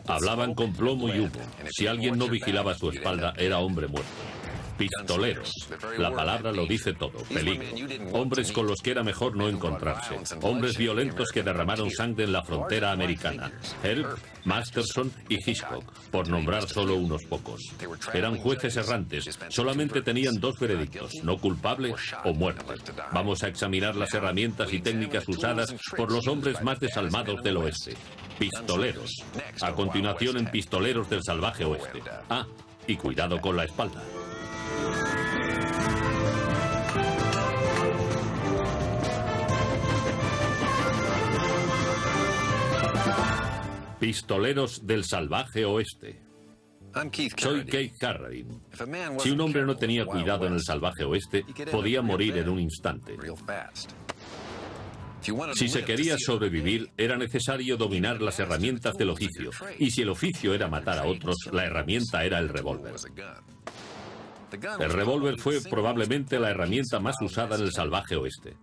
Hablaban con plomo y humo. Si alguien no vigilaba su espalda, era hombre muerto. Pistoleros. La palabra lo dice todo. Peligro. Hombres con los que era mejor no encontrarse. Hombres violentos que derramaron sangre en la frontera americana. Earp, Masterson y Hitchcock, por nombrar solo unos pocos. Eran jueces errantes. Solamente tenían dos veredictos: no culpable o muerte. Vamos a examinar las herramientas y técnicas usadas por los hombres más desalmados del oeste. Pistoleros. A continuación en Pistoleros del Salvaje Oeste. Ah, y cuidado con la espalda. Pistoleros del Salvaje Oeste. Soy Keith Carradine. Si un hombre no tenía cuidado en el salvaje oeste, podía morir en un instante. Si se quería sobrevivir, era necesario dominar las herramientas del oficio. Y si el oficio era matar a otros, la herramienta era el revólver. El revólver fue probablemente la herramienta más usada en el salvaje oeste.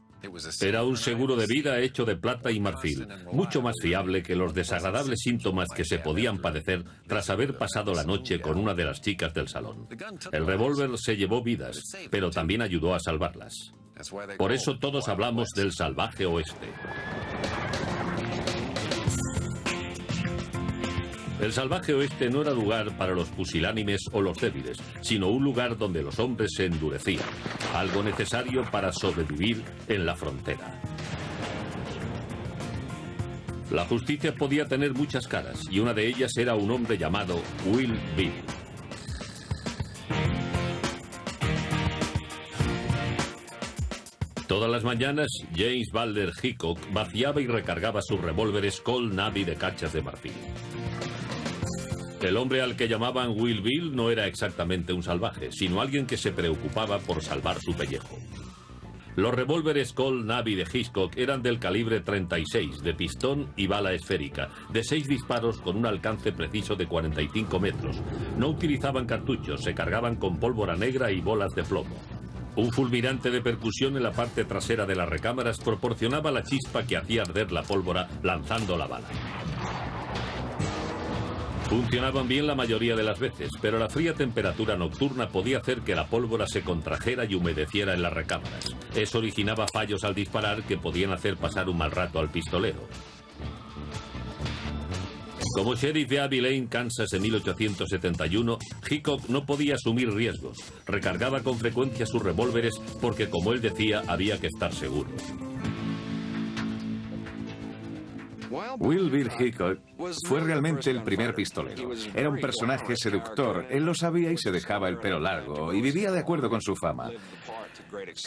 Era un seguro de vida hecho de plata y marfil, mucho más fiable que los desagradables síntomas que se podían padecer tras haber pasado la noche con una de las chicas del salón. El revólver se llevó vidas, pero también ayudó a salvarlas. Por eso todos hablamos del salvaje oeste. El salvaje oeste no era lugar para los pusilánimes o los débiles, sino un lugar donde los hombres se endurecían, algo necesario para sobrevivir en la frontera. La justicia podía tener muchas caras, y una de ellas era un hombre llamado Wild Bill. Todas las mañanas, James Balder Hickok vaciaba y recargaba sus revólveres Colt Navy de cachas de marfil. El hombre al que llamaban Wild Bill no era exactamente un salvaje, sino alguien que se preocupaba por salvar su pellejo. Los revólveres Colt Navy de Hitchcock eran del calibre 36, de pistón y bala esférica, de 6 disparos con un alcance preciso de 45 metros. No utilizaban cartuchos, se cargaban con pólvora negra y bolas de plomo. Un fulminante de percusión en la parte trasera de las recámaras proporcionaba la chispa que hacía arder la pólvora lanzando la bala. Funcionaban bien la mayoría de las veces, pero la fría temperatura nocturna podía hacer que la pólvora se contrajera y humedeciera en las recámaras. Eso originaba fallos al disparar que podían hacer pasar un mal rato al pistolero. Como sheriff de Abbey Lane, Kansas en 1871, Hickok no podía asumir riesgos. Recargaba con frecuencia sus revólveres porque, como él decía, había que estar seguro. Wild Bill Hickok fue realmente el primer pistolero. Era un personaje seductor. Él lo sabía y se dejaba el pelo largo y vivía de acuerdo con su fama.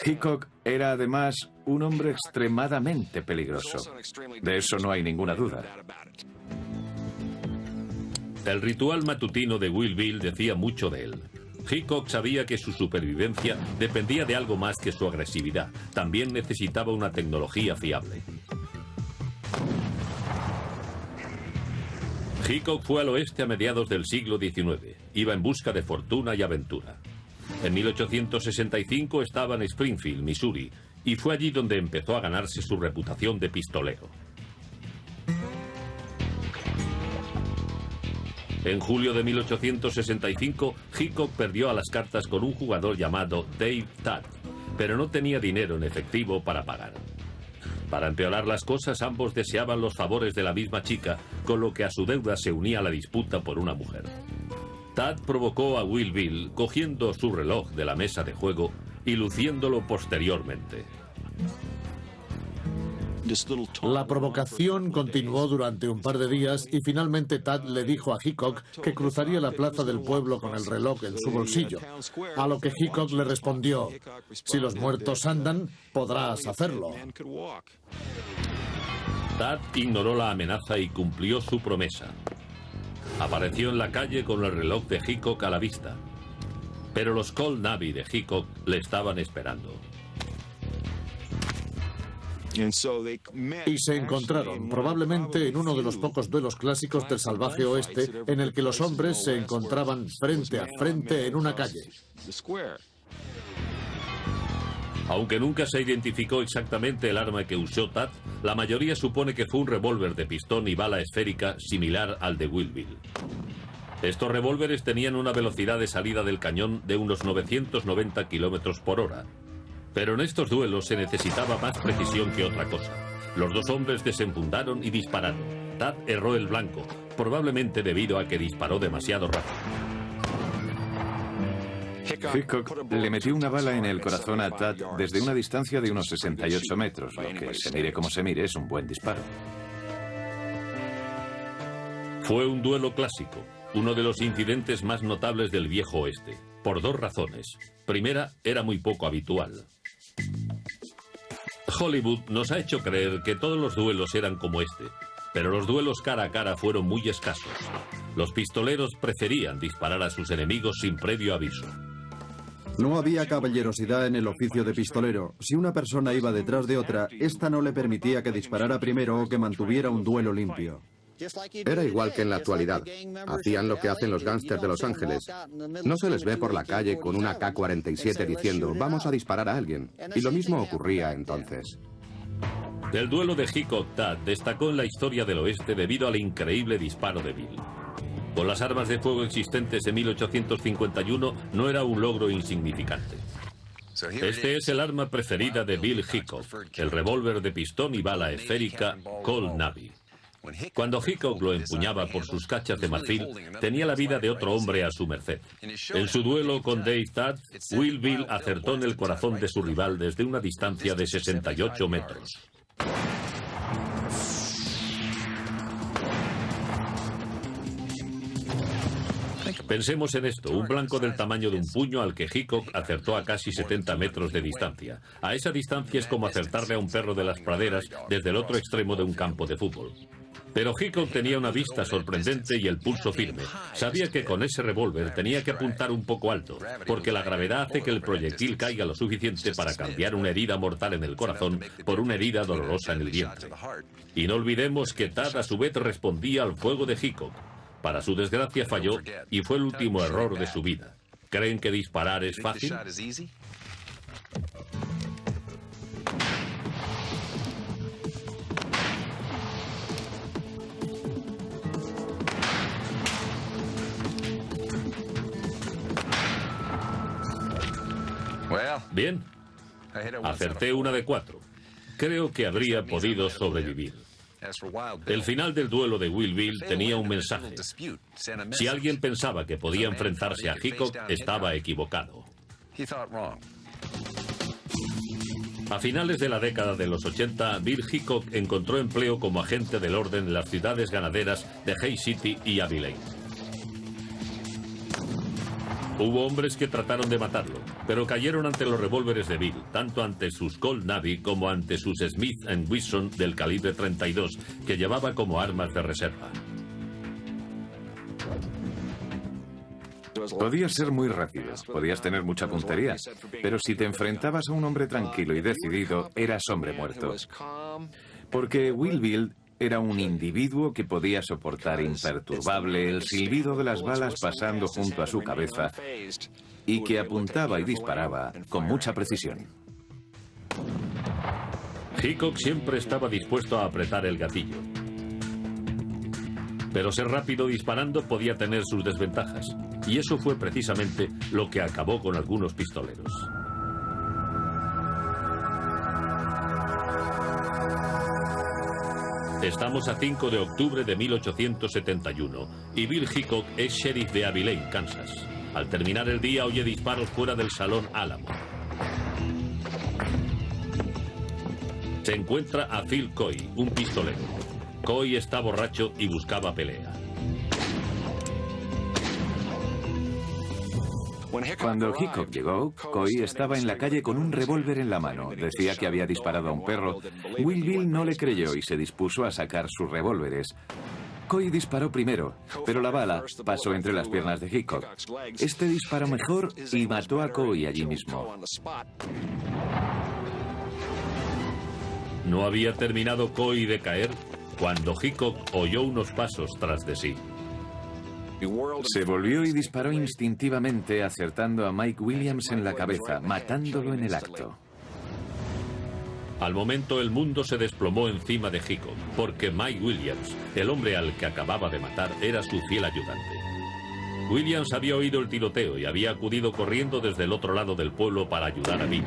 Hickok era además un hombre extremadamente peligroso. De eso no hay ninguna duda. El ritual matutino de Wild Bill decía mucho de él. Hickok sabía que su supervivencia dependía de algo más que su agresividad. También necesitaba una tecnología fiable. Hickok fue al oeste a mediados del siglo XIX. Iba en busca de fortuna y aventura. En 1865 estaba en Springfield, Missouri, y fue allí donde empezó a ganarse su reputación de pistolero. En julio de 1865, Hickok perdió a las cartas con un jugador llamado Dave Tadd, pero no tenía dinero en efectivo para pagar. Para empeorar las cosas, ambos deseaban los favores de la misma chica, con lo que a su deuda se unía la disputa por una mujer. Tadd provocó a Wild Bill cogiendo su reloj de la mesa de juego y luciéndolo posteriormente. La provocación continuó durante un par de días y finalmente Tadd le dijo a Hickok que cruzaría la plaza del pueblo con el reloj en su bolsillo, a lo que Hickok le respondió: si los muertos andan, podrás hacerlo. Tadd ignoró la amenaza y cumplió su promesa. Apareció en la calle con el reloj de Hickok a la vista, pero los Colt Navy de Hickok le estaban esperando. Y se encontraron, probablemente en uno de los pocos duelos clásicos del salvaje oeste, en el que los hombres se encontraban frente a frente en una calle. Aunque nunca se identificó exactamente el arma que usó Tad, la mayoría supone que fue un revólver de pistón y bala esférica similar al de Wild Bill. Estos revólveres tenían una velocidad de salida del cañón de unos 990 kilómetros por hora. Pero en estos duelos se necesitaba más precisión que otra cosa. Los dos hombres desenfundaron y dispararon. Tad erró el blanco, probablemente debido a que disparó demasiado rápido. Hickok le metió una bala en el corazón a Tad desde una distancia de unos 68 metros, lo que, se mire como se mire, es un buen disparo. Fue un duelo clásico, uno de los incidentes más notables del viejo oeste, por dos razones. Primera, era muy poco habitual. Hollywood nos ha hecho creer que todos los duelos eran como este, pero los duelos cara a cara fueron muy escasos. Los pistoleros preferían disparar a sus enemigos sin previo aviso. No había caballerosidad en el oficio de pistolero. Si una persona iba detrás de otra, esta no le permitía que disparara primero o que mantuviera un duelo limpio. Era igual que en la actualidad. Hacían lo que hacen los gángsters de Los Ángeles. No se les ve por la calle con una K-47 diciendo vamos a disparar a alguien. Y lo mismo ocurría entonces. El duelo de Hickok-Tad destacó en la historia del oeste debido al increíble disparo de Bill. Con las armas de fuego existentes en 1851 no era un logro insignificante. Este es el arma preferida de Bill Hickok, el revólver de pistón y bala esférica Colt Navy. Cuando Hickok lo empuñaba por sus cachas de marfil, tenía la vida de otro hombre a su merced. En su duelo con Dave Tad, Wild Bill acertó en el corazón de su rival desde una distancia de 68 metros. Pensemos en esto, un blanco del tamaño de un puño al que Hickok acertó a casi 70 metros de distancia. A esa distancia es como acertarle a un perro de las praderas desde el otro extremo de un campo de fútbol. Pero Hickok tenía una vista sorprendente y el pulso firme. Sabía que con ese revólver tenía que apuntar un poco alto, porque la gravedad hace que el proyectil caiga lo suficiente para cambiar una herida mortal en el corazón por una herida dolorosa en el vientre. Y no olvidemos que Tad a su vez respondía al fuego de Hickok. Para su desgracia falló y fue el último error de su vida. ¿Creen que disparar es fácil? Bien, acerté una de 4. Creo que habría podido sobrevivir. El final del duelo de Wild Bill tenía un mensaje. Si alguien pensaba que podía enfrentarse a Hickok, estaba equivocado. A finales de la década de los 80, Bill Hickok encontró empleo como agente del orden en las ciudades ganaderas de Hays City y Abilene. Hubo hombres que trataron de matarlo, pero cayeron ante los revólveres de Bill, tanto ante sus Colt Navy como ante sus Smith & Wesson del calibre 32, que llevaba como armas de reserva. Podías ser muy rápido, podías tener mucha puntería, pero si te enfrentabas a un hombre tranquilo y decidido, eras hombre muerto. Porque Wild Bill era un individuo que podía soportar imperturbable el silbido de las balas pasando junto a su cabeza y que apuntaba y disparaba con mucha precisión. Hickok siempre estaba dispuesto a apretar el gatillo. Pero ser rápido disparando podía tener sus desventajas, y eso fue precisamente lo que acabó con algunos pistoleros. Estamos a 5 de octubre de 1871 y Bill Hickok es sheriff de Abilene, Kansas. Al terminar el día oye disparos fuera del Salón Álamo. Se encuentra a Phil Coy, un pistolero. Coy está borracho y buscaba pelea. Cuando Hickok llegó, Coy estaba en la calle con un revólver en la mano. Decía que había disparado a un perro. Wild Bill no le creyó y se dispuso a sacar sus revólveres. Coy disparó primero, pero la bala pasó entre las piernas de Hickok. Este disparó mejor y mató a Coy allí mismo. No había terminado Coy de caer cuando Hickok oyó unos pasos tras de sí. Se volvió y disparó instintivamente, acertando a Mike Williams en la cabeza, matándolo en el acto. Al momento el mundo se desplomó encima de Hickok, porque Mike Williams, el hombre al que acababa de matar, era su fiel ayudante. Williams había oído el tiroteo y había acudido corriendo desde el otro lado del pueblo para ayudar a Bill.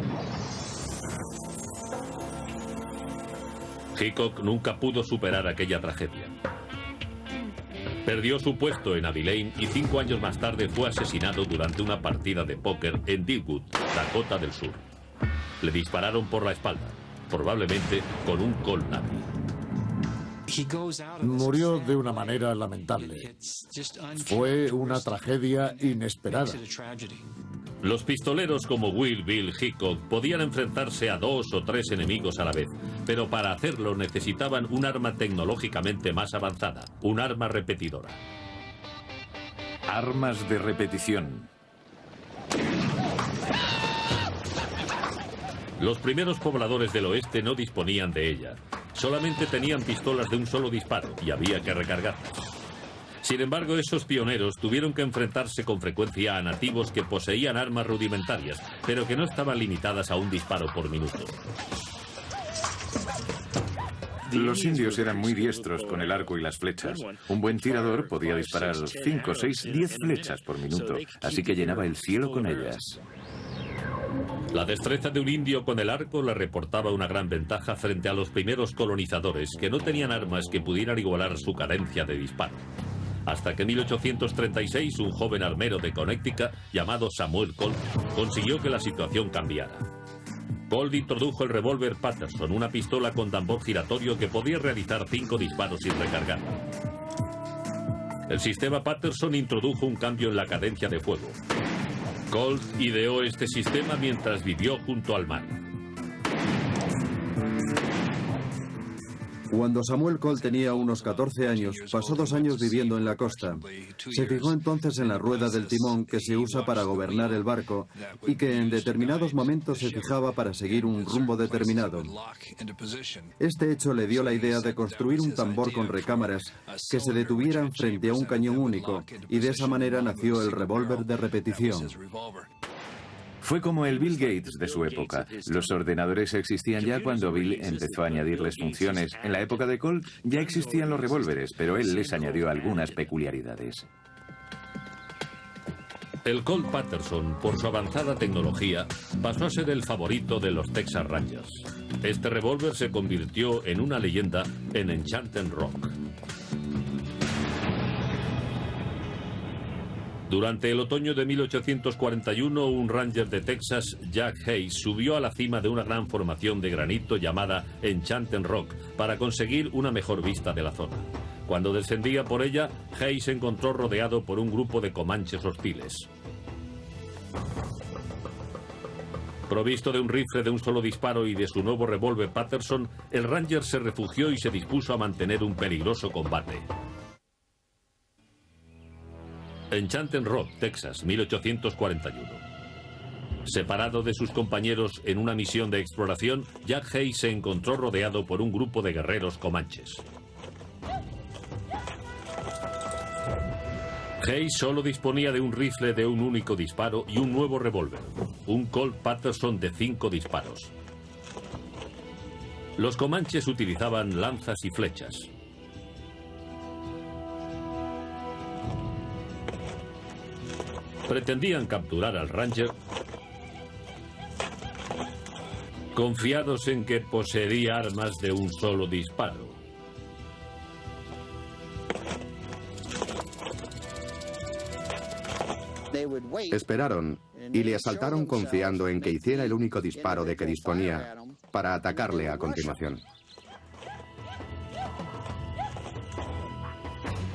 Hickok nunca pudo superar aquella tragedia. Perdió su puesto en Abilene y 5 años más tarde fue asesinado durante una partida de póker en Deadwood, Dakota del Sur. Le dispararon por la espalda, probablemente con un Colt Navy. Murió de una manera lamentable. Fue una tragedia inesperada. Los pistoleros como Will Bill Hickok podían enfrentarse a 2 o 3 enemigos a la vez, pero para hacerlo necesitaban un arma tecnológicamente más avanzada, un arma repetidora. Armas de repetición. Los primeros pobladores del oeste no disponían de ella. Solamente tenían pistolas de un solo disparo y había que recargarlas. Sin embargo, esos pioneros tuvieron que enfrentarse con frecuencia a nativos que poseían armas rudimentarias, pero que no estaban limitadas a un disparo por minuto. Los indios eran muy diestros con el arco y las flechas. Un buen tirador podía disparar 5, 6, 10 flechas por minuto, así que llenaba el cielo con ellas. La destreza de un indio con el arco le reportaba una gran ventaja frente a los primeros colonizadores que no tenían armas que pudieran igualar su cadencia de disparo. Hasta que en 1836 un joven armero de Connecticut llamado Samuel Colt consiguió que la situación cambiara. Colt introdujo el revólver Patterson, una pistola con tambor giratorio que podía realizar 5 disparos sin recargar. El sistema Patterson introdujo un cambio en la cadencia de fuego. Colt ideó este sistema mientras vivió junto al mar. Cuando Samuel Colt tenía unos 14 años, pasó 2 años viviendo en la costa. Se fijó entonces en la rueda del timón que se usa para gobernar el barco y que en determinados momentos se fijaba para seguir un rumbo determinado. Este hecho le dio la idea de construir un tambor con recámaras que se detuvieran frente a un cañón único, y de esa manera nació el revólver de repetición. Fue como el Bill Gates de su época. Los ordenadores existían ya cuando Bill empezó a añadirles funciones. En la época de Colt ya existían los revólveres, pero él les añadió algunas peculiaridades. El Colt Patterson, por su avanzada tecnología, pasó a ser el favorito de los Texas Rangers. Este revólver se convirtió en una leyenda en Enchanted Rock. Durante el otoño de 1841, un ranger de Texas, Jack Hayes, subió a la cima de una gran formación de granito llamada Enchanted Rock para conseguir una mejor vista de la zona. Cuando descendía por ella, Hayes se encontró rodeado por un grupo de comanches hostiles. Provisto de un rifle de un solo disparo y de su nuevo revólver Patterson, el ranger se refugió y se dispuso a mantener un peligroso combate. Enchanted Rock, Texas, 1841. Separado de sus compañeros en una misión de exploración, Jack Hayes se encontró rodeado por un grupo de guerreros comanches. Hayes solo disponía de un rifle de un único disparo y un nuevo revólver, un Colt Patterson de 5 disparos. Los comanches utilizaban lanzas y flechas. Pretendían capturar al ranger, confiados en que poseería armas de un solo disparo. Esperaron y le asaltaron confiando en que hiciera el único disparo de que disponía para atacarle a continuación.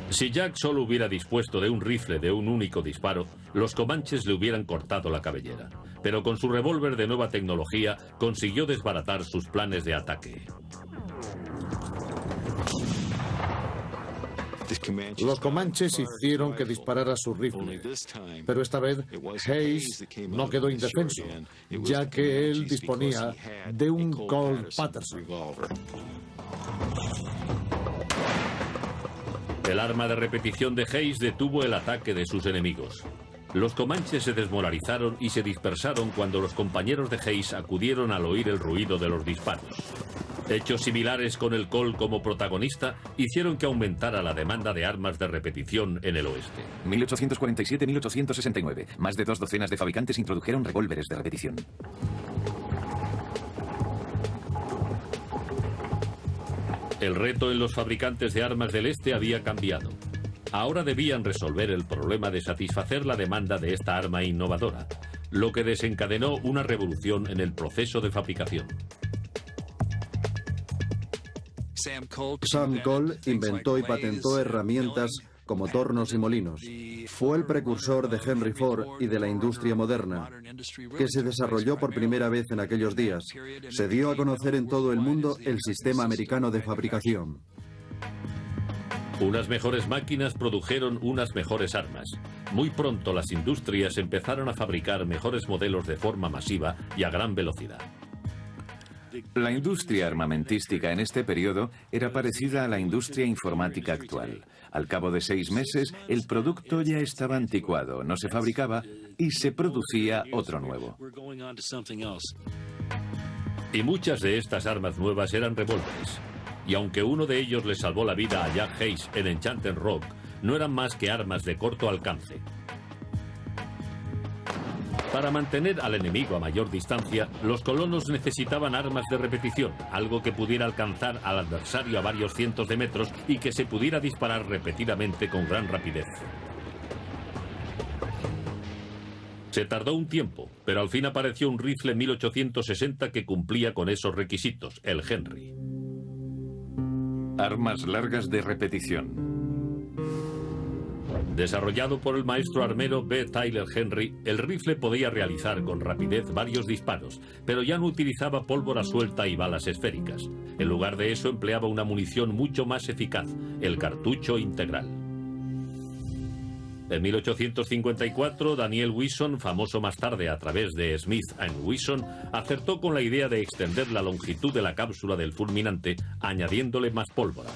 Si Jack solo hubiera dispuesto de un rifle de un único disparo, los comanches le hubieran cortado la cabellera. Pero con su revólver de nueva tecnología consiguió desbaratar sus planes de ataque. Los comanches hicieron que disparara su rifle, pero esta vez Hayes no quedó indefenso, ya que él disponía de un Colt Patterson. El arma de repetición de Hayes detuvo el ataque de sus enemigos. Los comanches se desmoralizaron y se dispersaron cuando los compañeros de Hayes acudieron al oír el ruido de los disparos. Hechos similares con el Colt como protagonista hicieron que aumentara la demanda de armas de repetición en el oeste. 1847-1869. Más de 2 docenas de fabricantes introdujeron revólveres de repetición. El reto en los fabricantes de armas del este había cambiado. Ahora debían resolver el problema de satisfacer la demanda de esta arma innovadora, lo que desencadenó una revolución en el proceso de fabricación. Sam Colt inventó y patentó herramientas como tornos y molinos. Fue el precursor de Henry Ford y de la industria moderna, que se desarrolló por primera vez en aquellos días. Se dio a conocer en todo el mundo el sistema americano de fabricación. Unas mejores máquinas produjeron unas mejores armas. Muy pronto las industrias empezaron a fabricar mejores modelos de forma masiva y a gran velocidad. La industria armamentística en este periodo era parecida a la industria informática actual. Al cabo de 6 meses, el producto ya estaba anticuado, no se fabricaba y se producía otro nuevo. Y muchas de estas armas nuevas eran revólveres. Y aunque uno de ellos le salvó la vida a Jack Hayes en Enchanted Rock, no eran más que armas de corto alcance. Para mantener al enemigo a mayor distancia, los colonos necesitaban armas de repetición, algo que pudiera alcanzar al adversario a varios cientos de metros y que se pudiera disparar repetidamente con gran rapidez. Se tardó un tiempo, pero al fin apareció un rifle 1860 que cumplía con esos requisitos, el Henry. Armas largas de repetición. Desarrollado por el maestro armero B. Tyler Henry, el rifle podía realizar con rapidez varios disparos, pero ya no utilizaba pólvora suelta y balas esféricas. En lugar de eso empleaba una munición mucho más eficaz, el cartucho integral. En 1854, Daniel Wison, famoso más tarde a través de Smith & Wesson, acertó con la idea de extender la longitud de la cápsula del fulminante, añadiéndole más pólvora.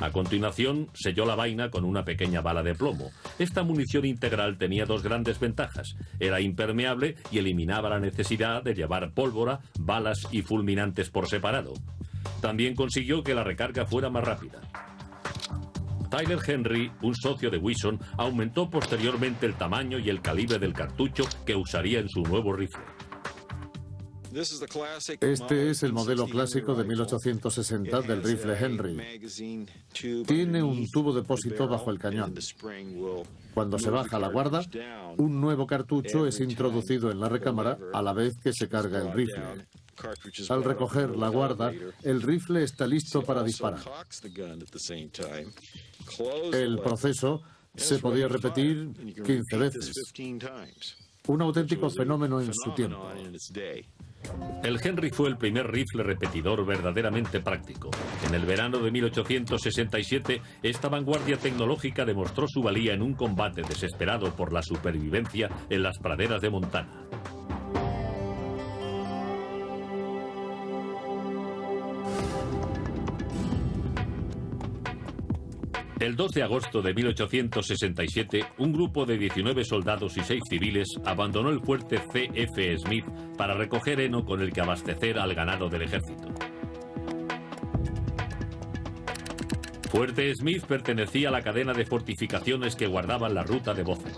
A continuación, selló la vaina con una pequeña bala de plomo. Esta munición integral tenía 2 grandes ventajas. Era impermeable y eliminaba la necesidad de llevar pólvora, balas y fulminantes por separado. También consiguió que la recarga fuera más rápida. Tyler Henry, un socio de Wison, aumentó posteriormente el tamaño y el calibre del cartucho que usaría en su nuevo rifle. Este es el modelo clásico de 1860 del rifle Henry. Tiene un tubo depósito bajo el cañón. Cuando se baja la guarda, un nuevo cartucho es introducido en la recámara a la vez que se carga el rifle. Al recoger la guarda, el rifle está listo para disparar. El proceso se podía repetir 15 veces. Un auténtico fenómeno en su tiempo. El Henry fue el primer rifle repetidor verdaderamente práctico. En el verano de 1867, esta vanguardia tecnológica demostró su valía en un combate desesperado por la supervivencia en las praderas de Montana. El 2 de agosto de 1867, un grupo de 19 soldados y 6 civiles abandonó el fuerte C.F. Smith para recoger heno con el que abastecer al ganado del ejército. Fuerte Smith pertenecía a la cadena de fortificaciones que guardaban la ruta de Bozeman.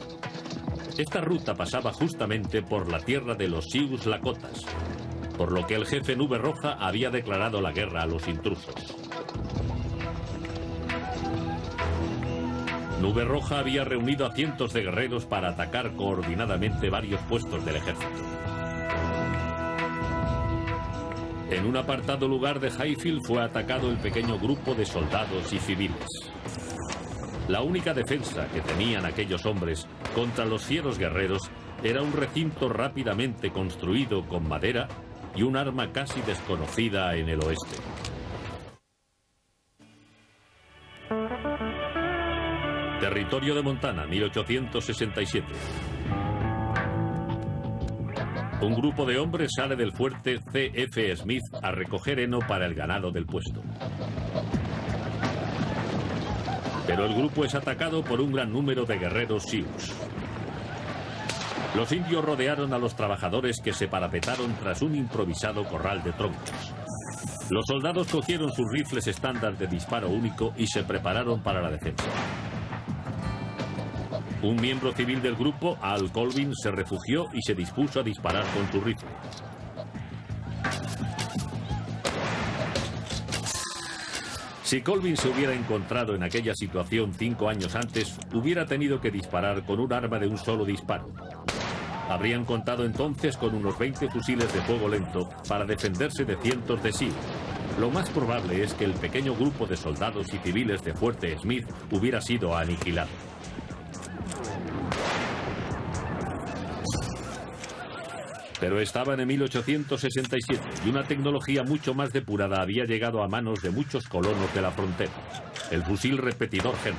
Esta ruta pasaba justamente por la tierra de los Sioux Lakotas, por lo que el jefe Nube Roja había declarado la guerra a los intrusos. Nube Roja había reunido a cientos de guerreros para atacar coordinadamente varios puestos del ejército. En un apartado lugar de Highfield fue atacado el pequeño grupo de soldados y civiles. La única defensa que tenían aquellos hombres contra los fieros guerreros era un recinto rápidamente construido con madera y un arma casi desconocida en el oeste. Territorio de Montana, 1867. Un grupo de hombres sale del fuerte C.F. Smith a recoger heno para el ganado del puesto. Pero el grupo es atacado por un gran número de guerreros Sioux. Los indios rodearon a los trabajadores que se parapetaron tras un improvisado corral de troncos. Los soldados cogieron sus rifles estándar de disparo único y se prepararon para la defensa. Un miembro civil del grupo, Al Colvin, se refugió y se dispuso a disparar con su rifle. Si Colvin se hubiera encontrado en aquella situación 5 años antes, hubiera tenido que disparar con un arma de un solo disparo. Habrían contado entonces con unos 20 fusiles de fuego lento para defenderse de cientos de SEAL. Lo más probable es que el pequeño grupo de soldados y civiles de Fuerte Smith hubiera sido aniquilado. Pero estaban en 1867 y una tecnología mucho más depurada había llegado a manos de muchos colonos de la frontera: el fusil repetidor Henry.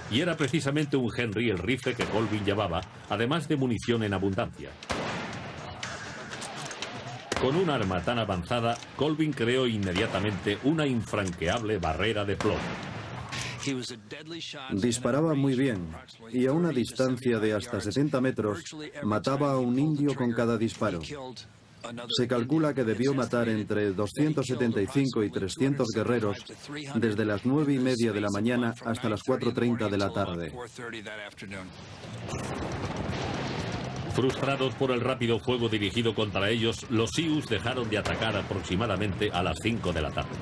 Y era precisamente un Henry el rifle que Colvin llevaba, además de munición en abundancia. Con un arma tan avanzada, Colvin creó inmediatamente una infranqueable barrera de plomo. Disparaba muy bien y a una distancia de hasta 70 metros mataba a un indio con cada disparo. Se calcula que debió matar entre 275 y 300 guerreros desde las 9:30 de la mañana hasta las 4:30 de la tarde. Frustrados por el rápido fuego dirigido contra ellos, los Sioux dejaron de atacar aproximadamente a las 5 de la tarde.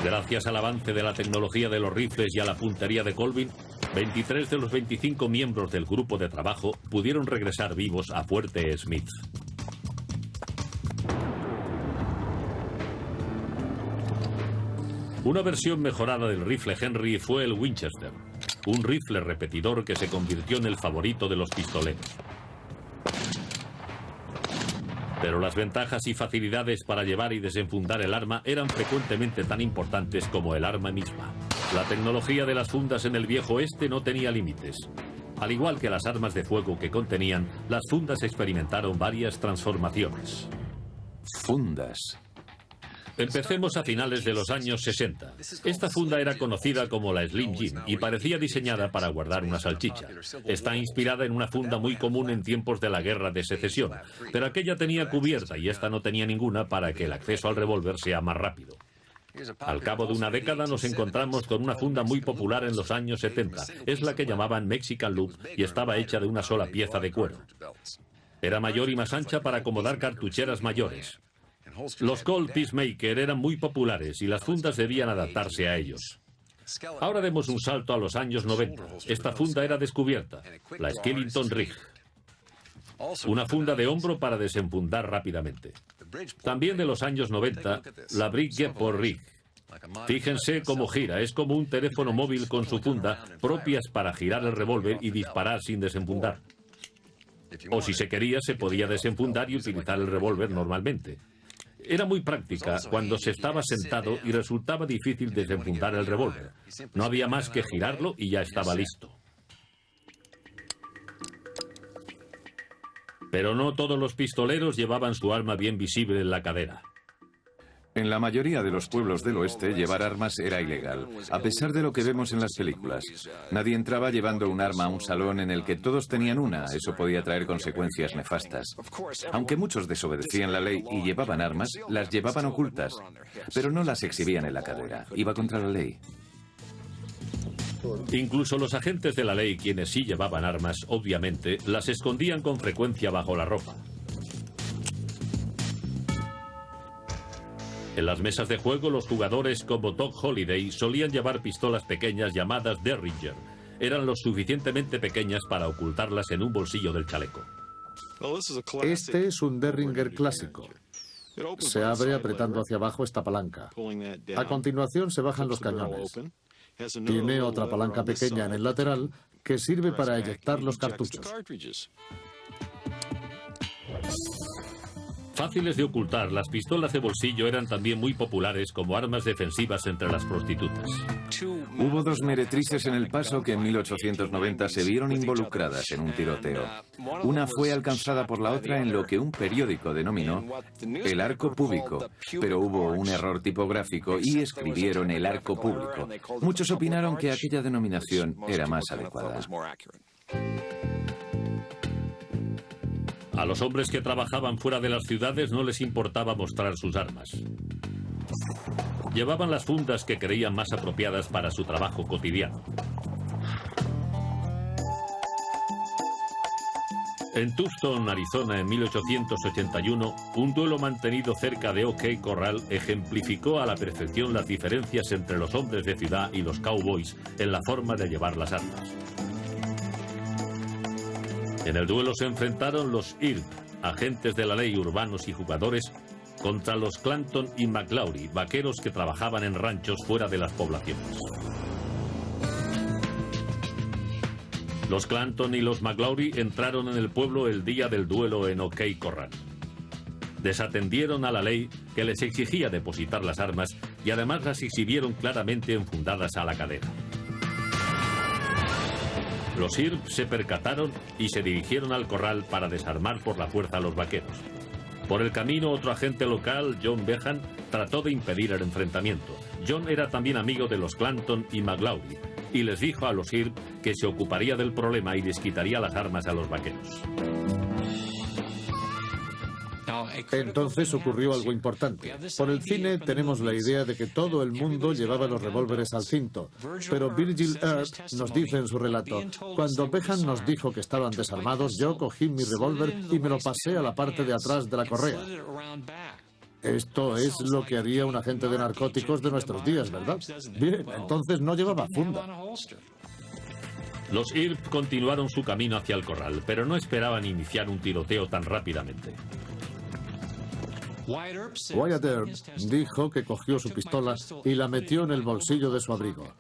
Gracias al avance de la tecnología de los rifles y a la puntería de Colvin, 23 de los 25 miembros del grupo de trabajo pudieron regresar vivos a Fuerte Smith. Una versión mejorada del rifle Henry fue el Winchester, un rifle repetidor que se convirtió en el favorito de los pistoleros. Pero las ventajas y facilidades para llevar y desenfundar el arma eran frecuentemente tan importantes como el arma misma. La tecnología de las fundas en el viejo oeste no tenía límites. Al igual que las armas de fuego que contenían, las fundas experimentaron varias transformaciones. Fundas. Empecemos a finales de los años 60. Esta funda era conocida como la Slim Jim y parecía diseñada para guardar una salchicha. Está inspirada en una funda muy común en tiempos de la Guerra de Secesión, pero aquella tenía cubierta y esta no tenía ninguna para que el acceso al revólver sea más rápido. Al cabo de una década nos encontramos con una funda muy popular en los años 70. Es la que llamaban Mexican Loop y estaba hecha de una sola pieza de cuero. Era mayor y más ancha para acomodar cartucheras mayores. Los Colt Peacemaker eran muy populares y las fundas debían adaptarse a ellos. Ahora demos un salto a los años 90. Esta funda era descubierta, la Skellington Rig. Una funda de hombro para desenfundar rápidamente. También de los años 90, la Bridgeport Rig. Fíjense cómo gira, es como un teléfono móvil con su funda, propias para girar el revólver y disparar sin desenfundar. O si se quería, se podía desenfundar y utilizar el revólver normalmente. Era muy práctica cuando se estaba sentado y resultaba difícil desenfundar el revólver. No había más que girarlo y ya estaba listo. Pero no todos los pistoleros llevaban su arma bien visible en la cadera. En la mayoría de los pueblos del oeste, llevar armas era ilegal, a pesar de lo que vemos en las películas. Nadie entraba llevando un arma a un salón en el que todos tenían una. Eso podía traer consecuencias nefastas. Aunque muchos desobedecían la ley y llevaban armas, las llevaban ocultas, pero no las exhibían en la cadera. Iba contra la ley. Incluso los agentes de la ley, quienes sí llevaban armas, obviamente, las escondían con frecuencia bajo la ropa. En las mesas de juego, los jugadores como Doc Holliday solían llevar pistolas pequeñas llamadas Derringer. Eran lo suficientemente pequeñas para ocultarlas en un bolsillo del chaleco. Este es un Derringer clásico. Se abre apretando hacia abajo esta palanca. A continuación se bajan los cañones. Tiene otra palanca pequeña en el lateral que sirve para eyectar los cartuchos. Fáciles de ocultar, las pistolas de bolsillo eran también muy populares como armas defensivas entre las prostitutas. Hubo dos meretrices en El Paso que en 1890 se vieron involucradas en un tiroteo. Una fue alcanzada por la otra en lo que un periódico denominó el arco público, pero hubo un error tipográfico y escribieron el arco público. Muchos opinaron que aquella denominación era más adecuada. A los hombres que trabajaban fuera de las ciudades no les importaba mostrar sus armas. Llevaban las fundas que creían más apropiadas para su trabajo cotidiano. En Tucson, Arizona, en 1881, un duelo mantenido cerca de OK Corral ejemplificó a la perfección las diferencias entre los hombres de ciudad y los cowboys en la forma de llevar las armas. En el duelo se enfrentaron los IRP, agentes de la ley urbanos y jugadores, contra los Clanton y McLaury, vaqueros que trabajaban en ranchos fuera de las poblaciones. Los Clanton y los McLaury entraron en el pueblo el día del duelo en OK Corral. Desatendieron a la ley que les exigía depositar las armas y además las exhibieron claramente enfundadas a la cadera. Los IRP se percataron y se dirigieron al corral para desarmar por la fuerza a los vaqueros. Por el camino, otro agente local, John Behan, trató de impedir el enfrentamiento. John era también amigo de los Clanton y McLaury y les dijo a los IRP que se ocuparía del problema y les quitaría las armas a los vaqueros. Entonces ocurrió algo importante. Por el cine tenemos la idea de que todo el mundo llevaba los revólveres al cinto, pero Virgil Earp nos dice en su relato: cuando Behan nos dijo que estaban desarmados, yo cogí mi revólver y me lo pasé a la parte de atrás de la correa. Esto es lo que haría un agente de narcóticos de nuestros días, ¿verdad? Bien, entonces no llevaba funda. Los IRP continuaron su camino hacia el corral, pero no esperaban iniciar un tiroteo tan rápidamente. Wyatt Earp dijo que cogió su pistola y la metió en el bolsillo de su abrigo.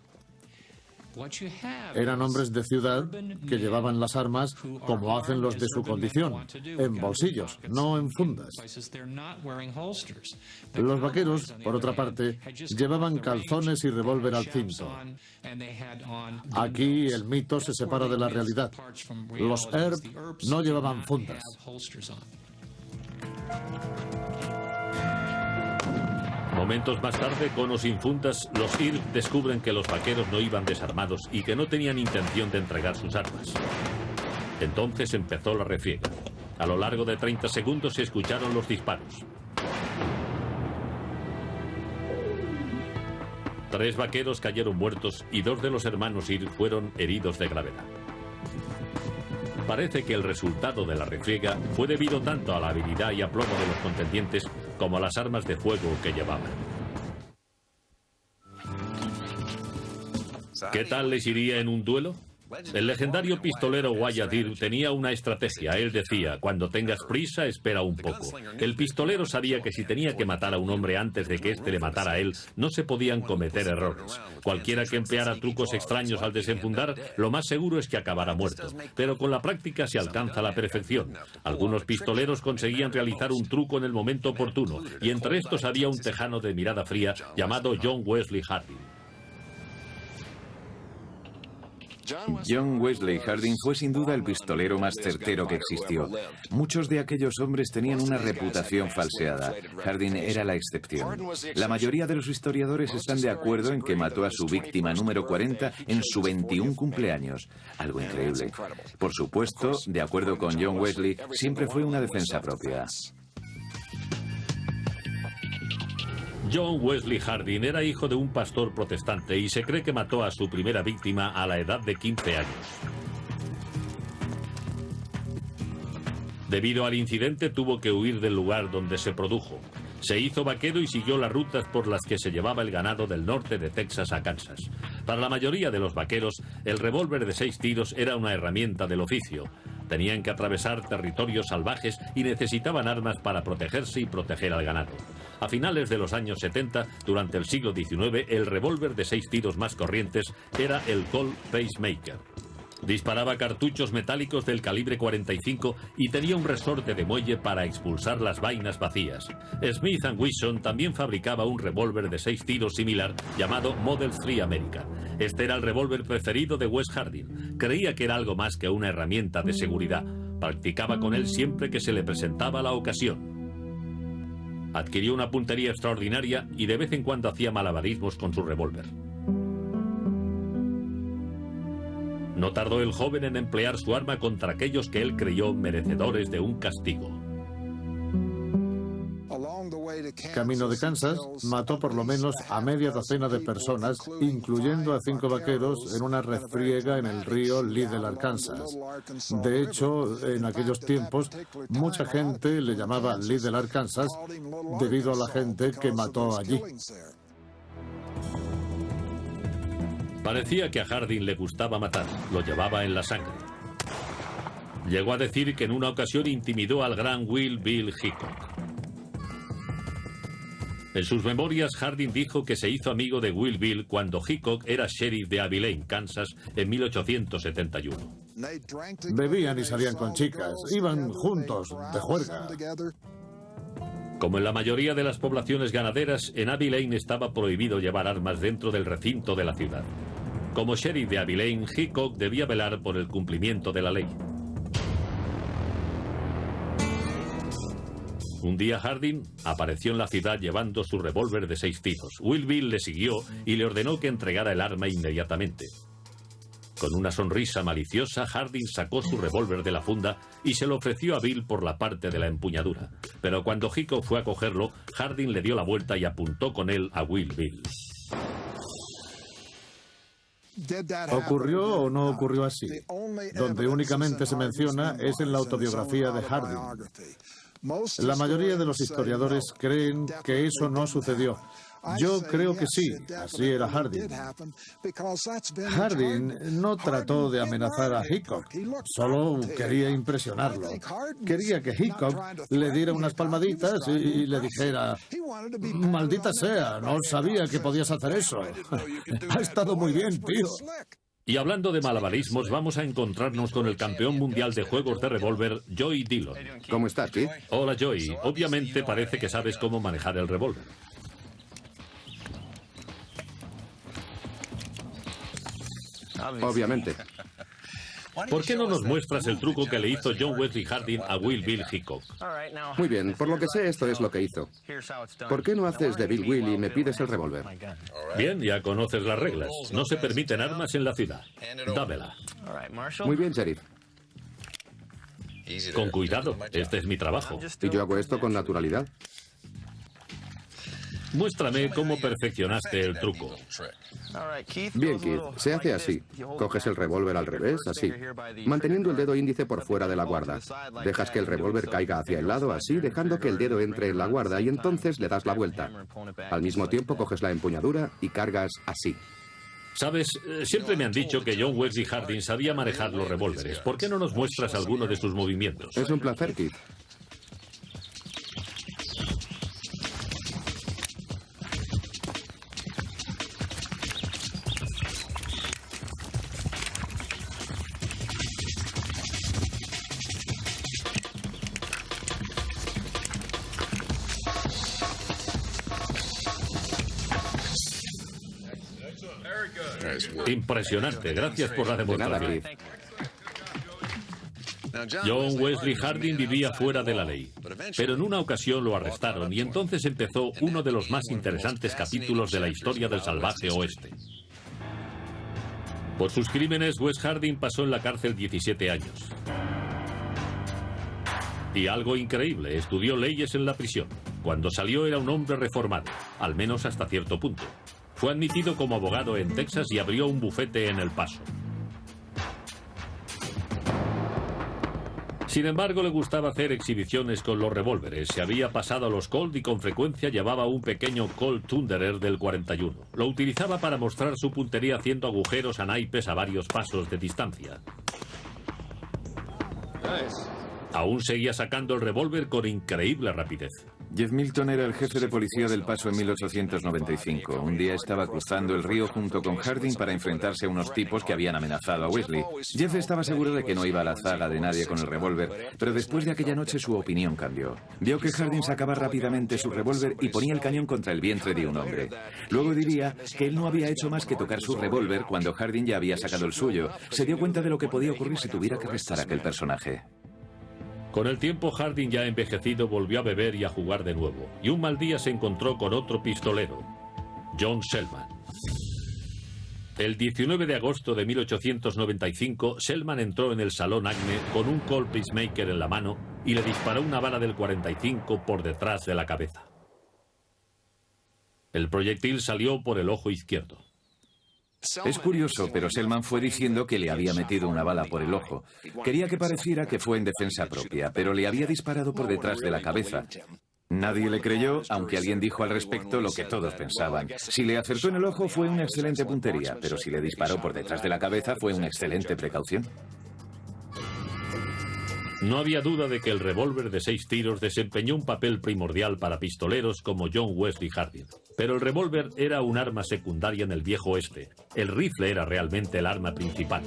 Eran hombres de ciudad que llevaban las armas como hacen los de su condición, en bolsillos, no en fundas. Los vaqueros, por otra parte, llevaban calzones y revólver al cinto. Aquí el mito se separa de la realidad. Los Earp no llevaban fundas. Momentos más tarde, con o sin fundas, los IRP descubren que los vaqueros no iban desarmados y que no tenían intención de entregar sus armas. Entonces empezó la refriega. A lo largo de 30 segundos se escucharon los disparos. 3 vaqueros cayeron muertos y 2 de los hermanos IRP fueron heridos de gravedad. Parece que el resultado de la refriega fue debido tanto a la habilidad y aplomo de los contendientes como a las armas de fuego que llevaban. ¿Qué tal les iría en un duelo? El legendario pistolero Wyatt Earp tenía una estrategia. Él decía: cuando tengas prisa, espera un poco. El pistolero sabía que si tenía que matar a un hombre antes de que éste le matara a él, no se podían cometer errores. Cualquiera que empleara trucos extraños al desenfundar, lo más seguro es que acabara muerto. Pero con la práctica se alcanza la perfección. Algunos pistoleros conseguían realizar un truco en el momento oportuno, y entre estos había un tejano de mirada fría llamado John Wesley Harding. John Wesley Harding fue sin duda el pistolero más certero que existió. Muchos de aquellos hombres tenían una reputación falseada. Harding era la excepción. La mayoría de los historiadores están de acuerdo en que mató a su víctima número 40 en su 21 cumpleaños. Algo increíble. Por supuesto, de acuerdo con John Wesley, siempre fue una defensa propia. John Wesley Harding era hijo de un pastor protestante y se cree que mató a su primera víctima a la edad de 15 años. Debido al incidente, tuvo que huir del lugar donde se produjo. Se hizo vaquero y siguió las rutas por las que se llevaba el ganado del norte de Texas a Kansas. Para la mayoría de los vaqueros, el revólver de 6 tiros era una herramienta del oficio. Tenían que atravesar territorios salvajes y necesitaban armas para protegerse y proteger al ganado. A finales de los años 70, durante el siglo XIX, el revólver de 6 tiros más corrientes era el Colt Pacemaker. Disparaba cartuchos metálicos del calibre 45 y tenía un resorte de muelle para expulsar las vainas vacías. Smith & Wesson también fabricaba un revólver de 6 tiros similar llamado Model 3 American. Este era el revólver preferido de Wes Harding. Creía que era algo más que una herramienta de seguridad. Practicaba con él siempre que se le presentaba la ocasión. Adquirió una puntería extraordinaria y de vez en cuando hacía malabarismos con su revólver. No tardó el joven en emplear su arma contra aquellos que él creyó merecedores de un castigo. Camino de Kansas, mató por lo menos a media docena de personas, incluyendo a 5 vaqueros, en una refriega en el río Little Arkansas. De hecho, en aquellos tiempos, mucha gente le llamaba Little Arkansas debido a la gente que mató allí. Parecía que a Harding le gustaba matar, lo llevaba en la sangre. Llegó a decir que en una ocasión intimidó al gran Will Bill Hickok. En sus memorias, Harding dijo que se hizo amigo de Will Bill cuando Hickok era sheriff de Abilene, Kansas, en 1871. Bebían y salían con chicas, iban juntos de juerga. Como en la mayoría de las poblaciones ganaderas, en Abilene estaba prohibido llevar armas dentro del recinto de la ciudad. Como sheriff de Abilene, Hickok debía velar por el cumplimiento de la ley. Un día Harding apareció en la ciudad llevando su revólver de 6 tiros. Will Bill le siguió y le ordenó que entregara el arma inmediatamente. Con una sonrisa maliciosa, Harding sacó su revólver de la funda y se lo ofreció a Bill por la parte de la empuñadura. Pero cuando Hickok fue a cogerlo, Harding le dio la vuelta y apuntó con él a Will Bill. ¿Ocurrió o no ocurrió así? Donde únicamente se menciona es en la autobiografía de Harding. La mayoría de los historiadores creen que eso no sucedió. Yo creo que sí, así era Harding. Harding no trató de amenazar a Hickok, solo quería impresionarlo. Quería que Hickok le diera unas palmaditas y le dijera: maldita sea, no sabía que podías hacer eso. Ha estado muy bien, tío. Y hablando de malabarismos, vamos a encontrarnos con el campeón mundial de juegos de revólver, Joey Dillon. ¿Cómo estás, Keith? Hola, Joey. Obviamente parece que sabes cómo manejar el revólver. Obviamente. ¿Por qué no nos muestras el truco que le hizo John Wesley Harding a Will Bill Hickok? Muy bien, por lo que sé, esto es lo que hizo. ¿Por qué no haces de Bill Will y me pides el revólver? Bien, ya conoces las reglas. No se permiten armas en la ciudad. Dámela. Muy bien, sheriff. Con cuidado, este es mi trabajo. Y yo hago esto con naturalidad. Muéstrame cómo perfeccionaste el truco. Bien, Keith, se hace así. Coges el revólver al revés, así, manteniendo el dedo índice por fuera de la guarda. Dejas que el revólver caiga hacia el lado, así, dejando que el dedo entre en la guarda y entonces le das la vuelta. Al mismo tiempo coges la empuñadura y cargas así. Sabes, siempre me han dicho que John Wesley Harding sabía manejar los revólveres. ¿Por qué no nos muestras alguno de sus movimientos? Es un placer, Keith. Impresionante, gracias por la demostración. John Wesley Harding vivía fuera de la ley, pero en una ocasión lo arrestaron y entonces empezó uno de los más interesantes capítulos de la historia del salvaje oeste. Por sus crímenes, Wes Harding pasó en la cárcel 17 años. Y algo increíble, estudió leyes en la prisión. Cuando salió era un hombre reformado, al menos hasta cierto punto. Fue admitido como abogado en Texas y abrió un bufete en El Paso. Sin embargo, le gustaba hacer exhibiciones con los revólveres. Se había pasado a los Colt y con frecuencia llevaba un pequeño Colt Thunderer del 41. Lo utilizaba para mostrar su puntería haciendo agujeros a naipes a varios pasos de distancia. Aún seguía sacando el revólver con increíble rapidez. Jeff Milton era el jefe de policía del Paso en 1895. Un día estaba cruzando el río junto con Harding para enfrentarse a unos tipos que habían amenazado a Wesley. Jeff estaba seguro de que no iba a la zaga de nadie con el revólver, pero después de aquella noche su opinión cambió. Vio que Harding sacaba rápidamente su revólver y ponía el cañón contra el vientre de un hombre. Luego diría que él no había hecho más que tocar su revólver cuando Harding ya había sacado el suyo. Se dio cuenta de lo que podía ocurrir si tuviera que arrestar a aquel personaje. Con el tiempo, Harding, ya envejecido, volvió a beber y a jugar de nuevo. Y un mal día se encontró con otro pistolero, John Selman. El 19 de agosto de 1895, Selman entró en el Salón Acme con un Colt Peacemaker en la mano y le disparó una bala del 45 por detrás de la cabeza. El proyectil salió por el ojo izquierdo. Es curioso, pero Selman fue diciendo que le había metido una bala por el ojo. Quería que pareciera que fue en defensa propia, pero le había disparado por detrás de la cabeza. Nadie le creyó, aunque alguien dijo al respecto lo que todos pensaban. Si le acertó en el ojo fue una excelente puntería, pero si le disparó por detrás de la cabeza fue una excelente precaución. No había duda de que el revólver de 6 tiros desempeñó un papel primordial para pistoleros como John Wesley Hardin. Pero el revólver era un arma secundaria en el viejo oeste. El rifle era realmente el arma principal.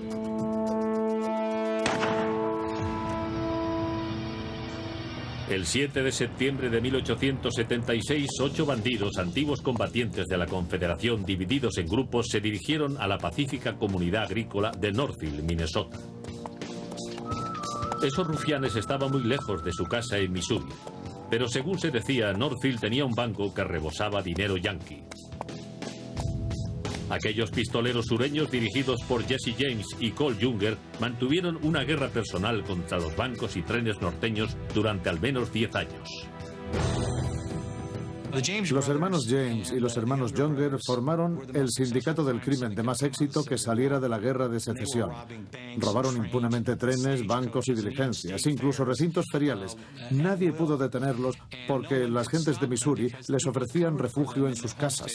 El 7 de septiembre de 1876, 8 bandidos, antiguos combatientes de la Confederación, divididos en grupos, se dirigieron a la pacífica comunidad agrícola de Northfield, Minnesota. Esos rufianes estaban muy lejos de su casa en Missouri, pero según se decía, Northfield tenía un banco que rebosaba dinero yanqui. Aquellos pistoleros sureños, dirigidos por Jesse James y Cole Younger, mantuvieron una guerra personal contra los bancos y trenes norteños durante al menos 10 años. Los hermanos James y los hermanos Younger formaron el sindicato del crimen de más éxito que saliera de la guerra de secesión. Robaron impunemente trenes, bancos y diligencias, incluso recintos feriales. Nadie pudo detenerlos porque las gentes de Missouri les ofrecían refugio en sus casas.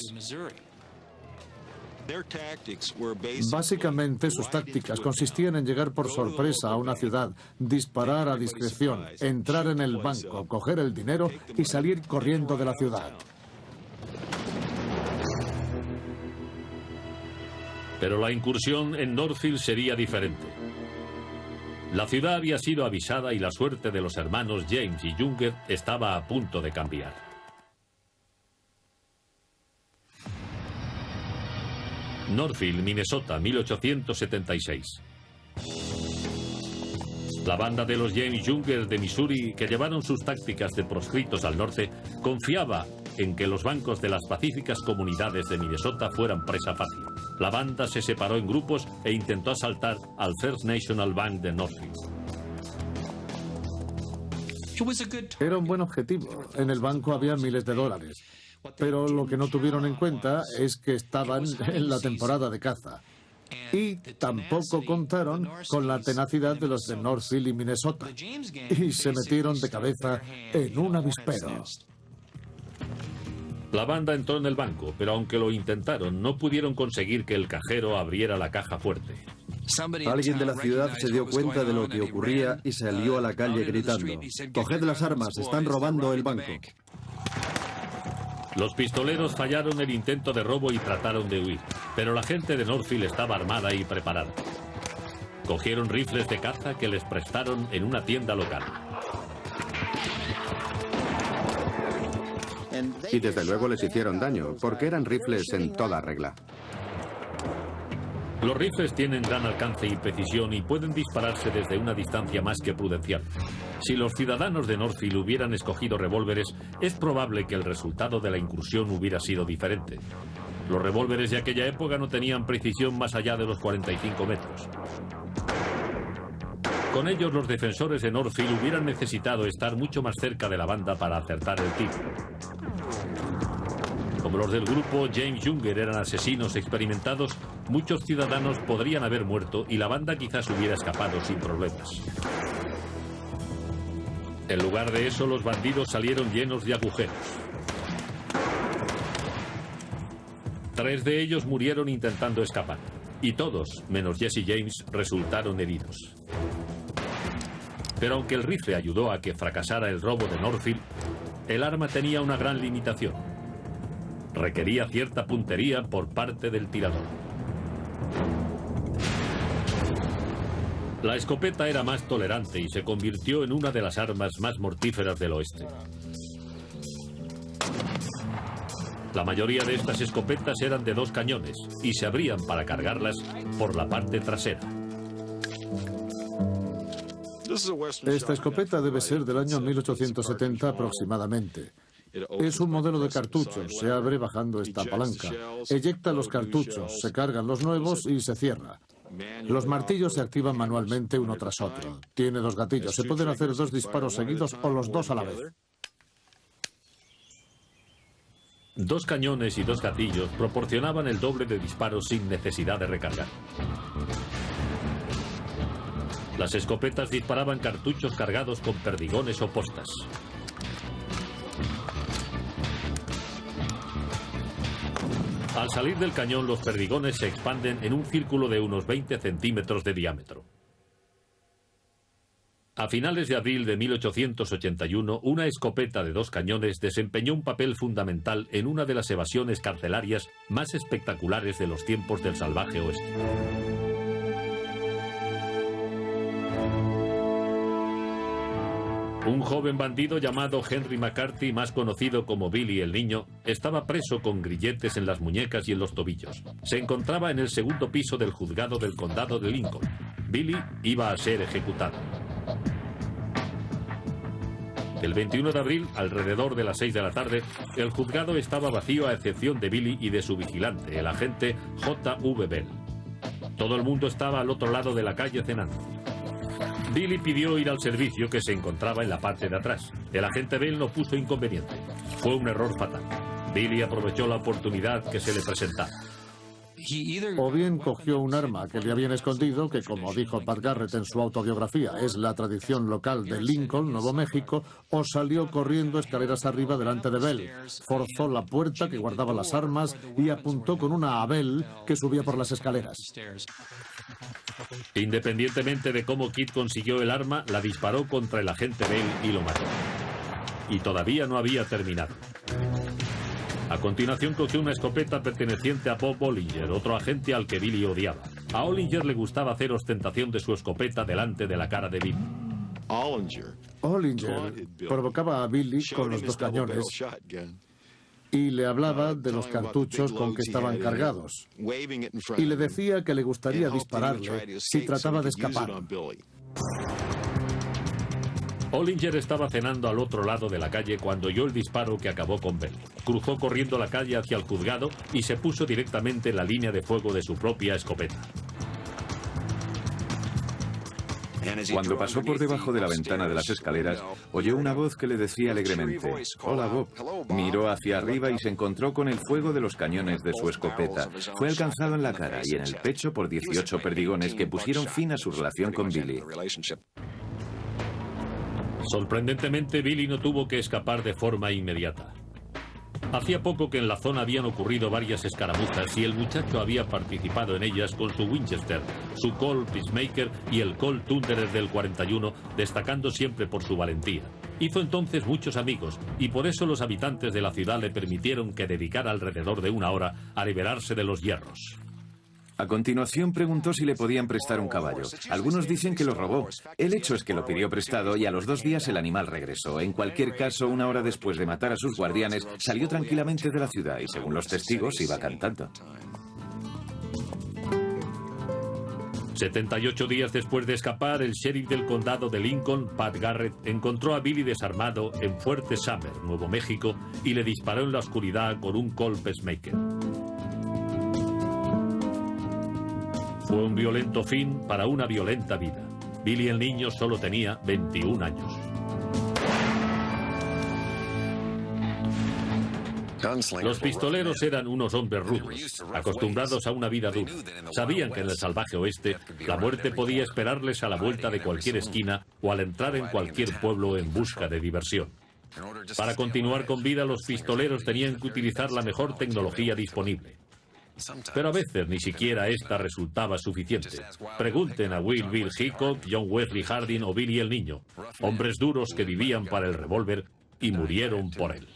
Básicamente, sus tácticas consistían en llegar por sorpresa a una ciudad, disparar a discreción, entrar en el banco, coger el dinero y salir corriendo de la ciudad. Pero la incursión en Northfield sería diferente. La ciudad había sido avisada y la suerte de los hermanos James y Younger estaba a punto de cambiar. Northfield, Minnesota, 1876. La banda de los James Younger de Missouri, que llevaron sus tácticas de proscritos al norte, confiaba en que los bancos de las pacíficas comunidades de Minnesota fueran presa fácil. La banda se separó en grupos e intentó asaltar al First National Bank de Northfield. Era un buen objetivo. En el banco había miles de dólares. Pero lo que no tuvieron en cuenta es que estaban en la temporada de caza. Y tampoco contaron con la tenacidad de los de Northfield y Minnesota. Y se metieron de cabeza en un avispero. La banda entró en el banco, pero aunque lo intentaron, no pudieron conseguir que el cajero abriera la caja fuerte. Alguien de la ciudad se dio cuenta de lo que ocurría y salió a la calle gritando: «¡Coged las armas! ¡Están robando el banco!». Los pistoleros fallaron el intento de robo y trataron de huir, pero la gente de Northfield estaba armada y preparada. Cogieron rifles de caza que les prestaron en una tienda local. Y desde luego les hicieron daño, porque eran rifles en toda regla. Los rifles tienen gran alcance y precisión y pueden dispararse desde una distancia más que prudencial. Si los ciudadanos de Northfield hubieran escogido revólveres, es probable que el resultado de la incursión hubiera sido diferente. Los revólveres de aquella época no tenían precisión más allá de los 45 metros. Con ellos, los defensores de Northfield hubieran necesitado estar mucho más cerca de la banda para acertar el tiro. Como los del grupo James Younger eran asesinos experimentados, muchos ciudadanos podrían haber muerto y la banda quizás hubiera escapado sin problemas. En lugar de eso, los bandidos salieron llenos de agujeros. 3 de ellos murieron intentando escapar, y todos, menos Jesse James, resultaron heridos. Pero aunque el rifle ayudó a que fracasara el robo de Northfield, el arma tenía una gran limitación. Requería cierta puntería por parte del tirador. La escopeta era más tolerante y se convirtió en una de las armas más mortíferas del oeste. La mayoría de estas escopetas eran de 2 cañones y se abrían para cargarlas por la parte trasera. Esta escopeta debe ser del año 1870 aproximadamente. Es un modelo de cartuchos. Se abre bajando esta palanca. Eyecta los cartuchos, se cargan los nuevos y se cierra. Los martillos se activan manualmente uno tras otro. Tiene dos gatillos. Se pueden hacer 2 disparos seguidos o los 2 a la vez. 2 cañones y 2 gatillos proporcionaban el doble de disparos sin necesidad de recargar. Las escopetas disparaban cartuchos cargados con perdigones o postas. Al salir del cañón, los perdigones se expanden en un círculo de unos 20 centímetros de diámetro. A finales de abril de 1881, una escopeta de 2 cañones desempeñó un papel fundamental en una de las evasiones carcelarias más espectaculares de los tiempos del salvaje oeste. Un joven bandido llamado Henry McCarthy, más conocido como Billy el Niño, estaba preso con grilletes en las muñecas y en los tobillos. Se encontraba en el segundo piso del juzgado del condado de Lincoln. Billy iba a ser ejecutado. El 21 de abril, alrededor de las 6 de la tarde, el juzgado estaba vacío a excepción de Billy y de su vigilante, el agente J.V. Bell. Todo el mundo estaba al otro lado de la calle cenando. Billy pidió ir al servicio, que se encontraba en la parte de atrás. El agente Bell no puso inconveniente. Fue un error fatal. Billy aprovechó la oportunidad que se le presentaba. O bien cogió un arma que le habían escondido, que como dijo Pat Garrett en su autobiografía, es la tradición local de Lincoln, Nuevo México, o salió corriendo escaleras arriba delante de Bell. Forzó la puerta que guardaba las armas y apuntó con una a Bell, que subía por las escaleras. Independientemente de cómo Kid consiguió el arma, la disparó contra el agente Bell y lo mató. Y todavía no había terminado. A continuación cogió una escopeta perteneciente a Bob Ollinger, otro agente al que Billy odiaba. A Ollinger le gustaba hacer ostentación de su escopeta delante de la cara de Billy. Ollinger provocaba a Billy con los 2 cañones y le hablaba de los cartuchos con que estaban cargados. Y le decía que le gustaría dispararle si trataba de escapar. Ollinger estaba cenando al otro lado de la calle cuando oyó el disparo que acabó con Bell. Cruzó corriendo la calle hacia el juzgado y se puso directamente en la línea de fuego de su propia escopeta. Cuando pasó por debajo de la ventana de las escaleras, oyó una voz que le decía alegremente: «Hola, Bob». Miró hacia arriba y se encontró con el fuego de los cañones de su escopeta. Fue alcanzado en la cara y en el pecho por 18 perdigones que pusieron fin a su relación con Billy. Sorprendentemente, Billy no tuvo que escapar de forma inmediata. Hacía poco que en la zona habían ocurrido varias escaramuzas y el muchacho había participado en ellas con su Winchester, su Colt Peacemaker y el Colt Thunderer del 41, destacando siempre por su valentía. Hizo entonces muchos amigos y por eso los habitantes de la ciudad le permitieron que dedicara alrededor de 1 hora a liberarse de los hierros. A continuación preguntó si le podían prestar un caballo. Algunos dicen que lo robó. El hecho es que lo pidió prestado y a los 2 días el animal regresó. En cualquier caso, 1 hora después de matar a sus guardianes, salió tranquilamente de la ciudad y, según los testigos, iba cantando. 78 días después de escapar, el sheriff del condado de Lincoln, Pat Garrett, encontró a Billy desarmado en Fuerte Summer, Nuevo México, y le disparó en la oscuridad con un Colt Peacemaker. Fue un violento fin para una violenta vida. Billy el Niño solo tenía 21 años. Los pistoleros eran unos hombres rudos, acostumbrados a una vida dura. Sabían que en el salvaje oeste la muerte podía esperarles a la vuelta de cualquier esquina o al entrar en cualquier pueblo en busca de diversión. Para continuar con vida, los pistoleros tenían que utilizar la mejor tecnología disponible. Pero a veces ni siquiera esta resultaba suficiente. Pregunten a Will Bill Hickok, John Wesley Harding o Billy el Niño, hombres duros que vivían para el revólver y murieron por él.